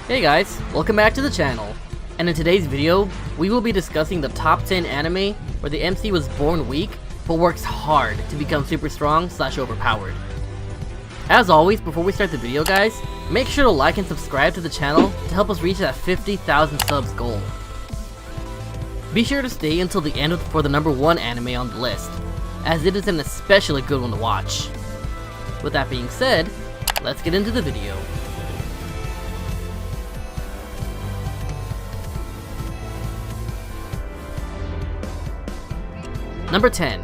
Hey guys, welcome back to the channel, and in today's video, we will be discussing the top 10 anime where the MC was born weak, but works hard to become super strong / overpowered. As always, before we start the video guys, make sure to like and subscribe to the channel to help us reach that 50,000 subs goal. Be sure to stay until the end for the number 1 anime on the list, as it is an especially good one to watch. With that being said, let's get into the video. Number 10.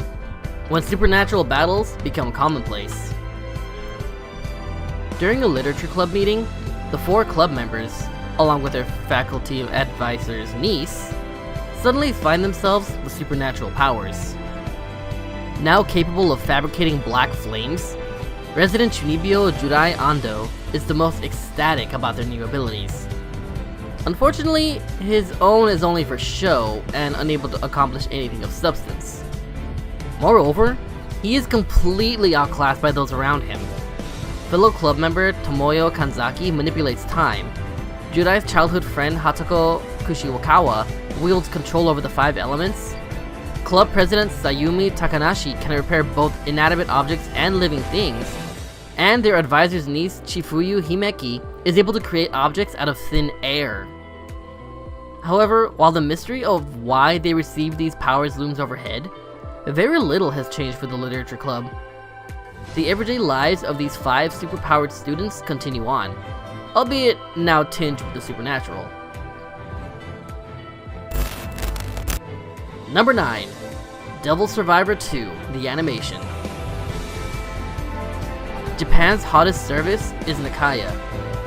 When supernatural battles become commonplace. During a literature club meeting, the 4 club members, along with their faculty advisor's niece, suddenly find themselves with supernatural powers. Now capable of fabricating black flames, resident Chunibyo Jurai Ando is the most ecstatic about their new abilities. Unfortunately, his own is only for show and unable to accomplish anything of substance. Moreover, he is completely outclassed by those around him. Fellow club member Tomoyo Kanzaki manipulates time. Jurai's childhood friend Hatoko Kushiwakawa wields control over the 5 elements. Club president Sayumi Takanashi can repair both inanimate objects and living things. And their advisor's niece Chifuyu Himeki is able to create objects out of thin air. However, while the mystery of why they received these powers looms overhead, very little has changed for the literature club. The everyday lives of these 5 superpowered students continue on, albeit now tinged with the supernatural. Number 9. Devil Survivor 2, the animation. Japan's hottest service is Nakaya,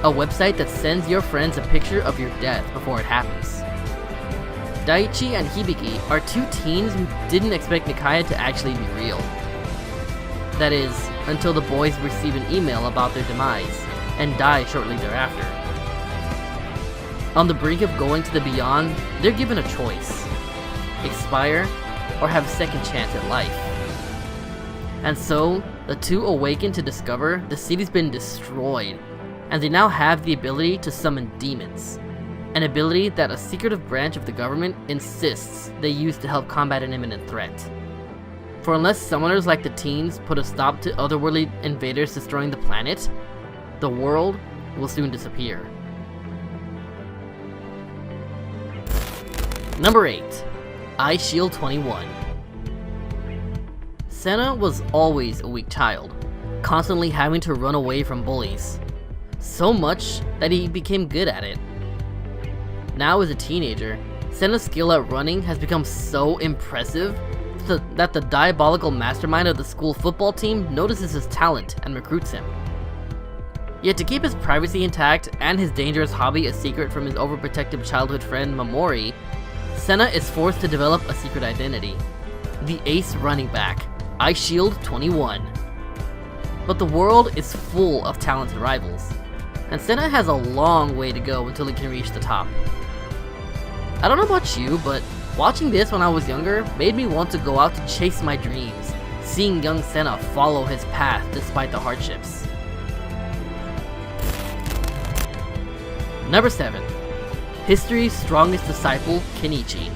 a website that sends your friends a picture of your death before it happens. Daichi and Hibiki are 2 teens who didn't expect Nakaya to actually be real. That is, until the boys receive an email about their demise, and die shortly thereafter. On the brink of going to the beyond, they're given a choice: expire, or have a second chance at life. And so, the 2 awaken to discover the city's been destroyed, and they now have the ability to summon demons. An ability that a secretive branch of the government insists they use to help combat an imminent threat. For unless summoners like the teens put a stop to otherworldly invaders destroying the planet, the world will soon disappear. Number 8. Eyeshield 21. Senna was always a weak child, constantly having to run away from bullies. So much that he became good at it. Now as a teenager, Senna's skill at running has become so impressive that the diabolical mastermind of the school football team notices his talent and recruits him. Yet to keep his privacy intact and his dangerous hobby a secret from his overprotective childhood friend Mamori, Senna is forced to develop a secret identity: the ace running back, Eyeshield 21. But the world is full of talented rivals, and Senna has a long way to go until he can reach the top. I don't know about you, but watching this when I was younger made me want to go out to chase my dreams, seeing young Senna follow his path despite the hardships. Number 7. History's strongest disciple, Kenichi.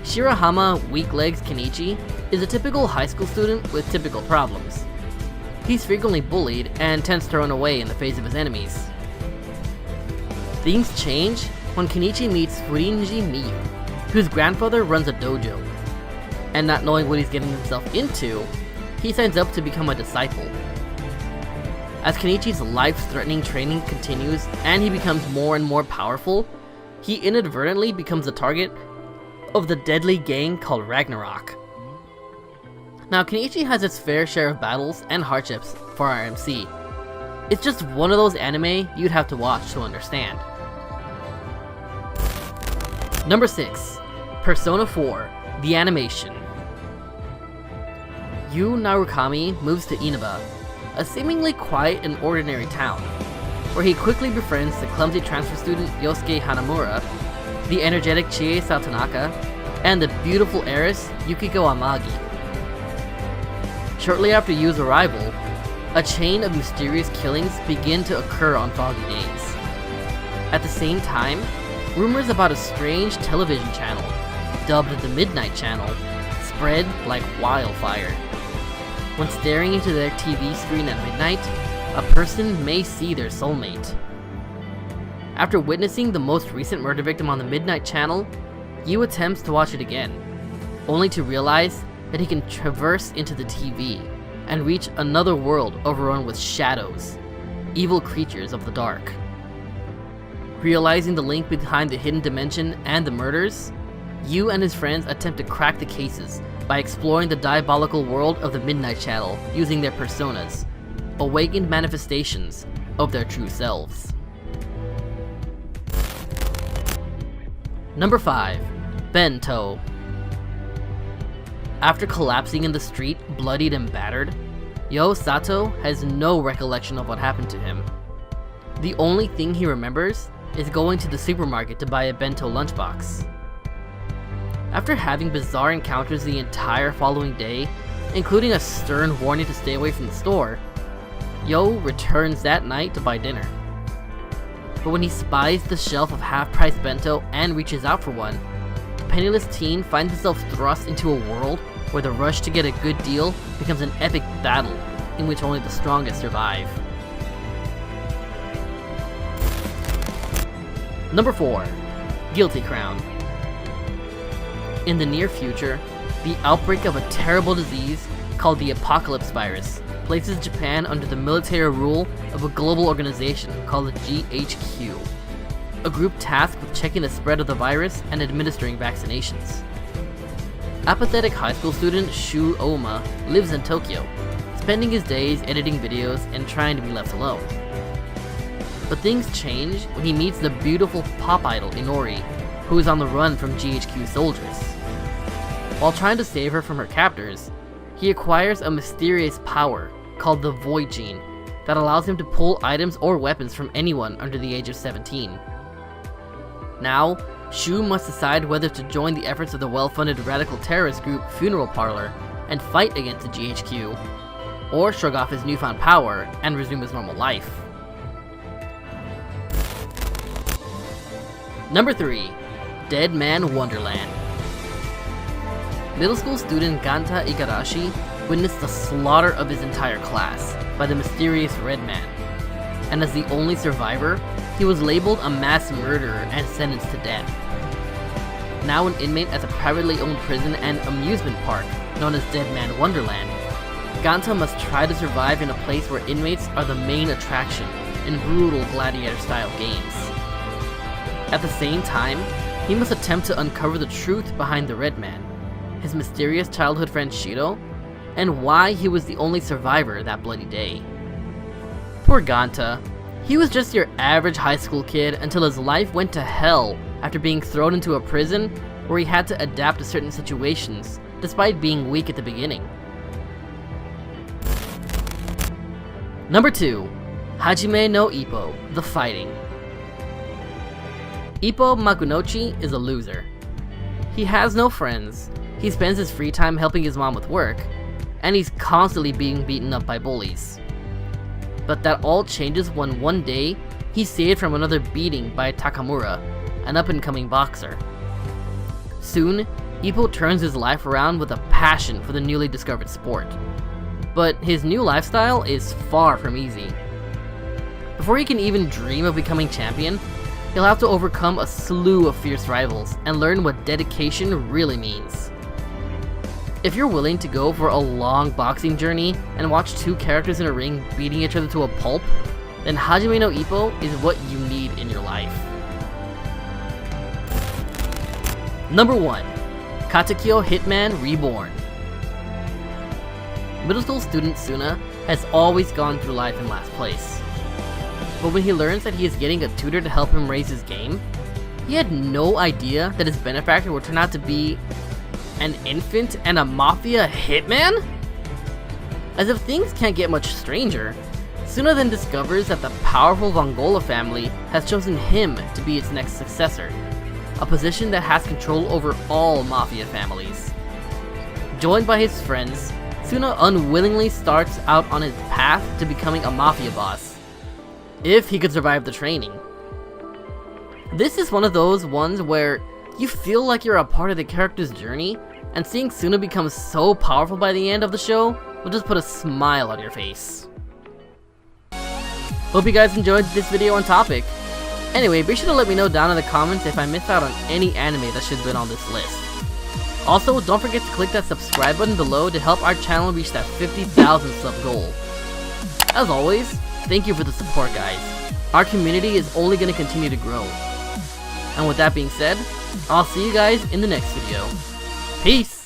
Shirahama Weak Legs Kenichi is a typical high school student with typical problems. He's frequently bullied and tends to run away in the face of his enemies. Things change when Kenichi meets Furinji Miyu, whose grandfather runs a dojo. And not knowing what he's getting himself into, he signs up to become a disciple. As Kenichi's life-threatening training continues and he becomes more and more powerful, he inadvertently becomes the target of the deadly gang called Ragnarok. Now, Kenichi has its fair share of battles and hardships for our MC. It's just one of those anime you'd have to watch to understand. Number 6. Persona 4, the animation. Yu Narukami moves to Inaba, a seemingly quiet and ordinary town, where he quickly befriends the clumsy transfer student Yosuke Hanamura, the energetic Chie Satonaka, and the beautiful heiress Yukiko Amagi. Shortly after Yu's arrival, a chain of mysterious killings begin to occur on foggy days. At the same time, rumors about a strange television channel, dubbed the Midnight Channel, spread like wildfire. When staring into their TV screen at midnight, a person may see their soulmate. After witnessing the most recent murder victim on the Midnight Channel, Yu attempts to watch it again, only to realize that he can traverse into the TV and reach another world overrun with shadows, evil creatures of the dark. Realizing the link behind the hidden dimension and the murders, Yu and his friends attempt to crack the cases by exploring the diabolical world of the Midnight Channel using their personas, awakened manifestations of their true selves. Number 5. Bento. After collapsing in the street, bloodied and battered, Yo Sato has no recollection of what happened to him. The only thing he remembers is going to the supermarket to buy a bento lunchbox. After having bizarre encounters the entire following day, including a stern warning to stay away from the store, Yo returns that night to buy dinner. But when he spies the shelf of half-price bento and reaches out for one, the penniless teen finds himself thrust into a world where the rush to get a good deal becomes an epic battle in which only the strongest survive. Number 4. Guilty Crown. In the near future, the outbreak of a terrible disease called the Apocalypse Virus places Japan under the military rule of a global organization called the GHQ, a group tasked with checking the spread of the virus and administering vaccinations. Apathetic high school student Shu Oma lives in Tokyo, spending his days editing videos and trying to be left alone. But things change when he meets the beautiful pop idol Inori, who is on the run from GHQ soldiers. While trying to save her from her captors, he acquires a mysterious power called the Void Gene that allows him to pull items or weapons from anyone under the age of 17. Now, Shu must decide whether to join the efforts of the well-funded radical terrorist group Funeral Parlor and fight against the GHQ, or shrug off his newfound power and resume his normal life. Number 3. Dead Man Wonderland. Middle school student Ganta Igarashi witnessed the slaughter of his entire class by the mysterious Red Man, and as the only survivor, he was labeled a mass murderer and sentenced to death. Now an inmate at the privately owned prison and amusement park known as Dead Man Wonderland, Ganta must try to survive in a place where inmates are the main attraction in brutal gladiator-style games. At the same time, he must attempt to uncover the truth behind the Red Man, his mysterious childhood friend Shiro, and why he was the only survivor that bloody day. Poor Ganta. He was just your average high school kid until his life went to hell after being thrown into a prison where he had to adapt to certain situations despite being weak at the beginning. Number 2. Hajime no Ippo, The Fighting. Ippo Makunochi is a loser. He has no friends, he spends his free time helping his mom with work, and he's constantly being beaten up by bullies. But that all changes when one day, he's saved from another beating by Takamura, an up-and-coming boxer. Soon, Ippo turns his life around with a passion for the newly discovered sport. But his new lifestyle is far from easy. Before he can even dream of becoming champion, he'll have to overcome a slew of fierce rivals and learn what dedication really means. If you're willing to go for a long boxing journey and watch two characters in a ring beating each other to a pulp, then Hajime no Ippo is what you need in your life. Number 1. Katekyo Hitman Reborn. Middle school student Suna has always gone through life in last place. But when he learns that he is getting a tutor to help him raise his game, he had no idea that his benefactor would turn out to be an infant and a mafia hitman? As if things can't get much stranger, Suna then discovers that the powerful Vongola family has chosen him to be its next successor, a position that has control over all mafia families. Joined by his friends, Suna unwillingly starts out on his path to becoming a mafia boss, if he could survive the training. This is one of those ones where you feel like you're a part of the character's journey, and seeing Suna become so powerful by the end of the show will just put a smile on your face. Hope you guys enjoyed this video on topic. Anyway, be sure to let me know down in the comments if I missed out on any anime that should have been on this list. Also, don't forget to click that subscribe button below to help our channel reach that 50,000 sub goal. As always, thank you for the support, guys. Our community is only going to continue to grow. And with that being said, I'll see you guys in the next video. Peace!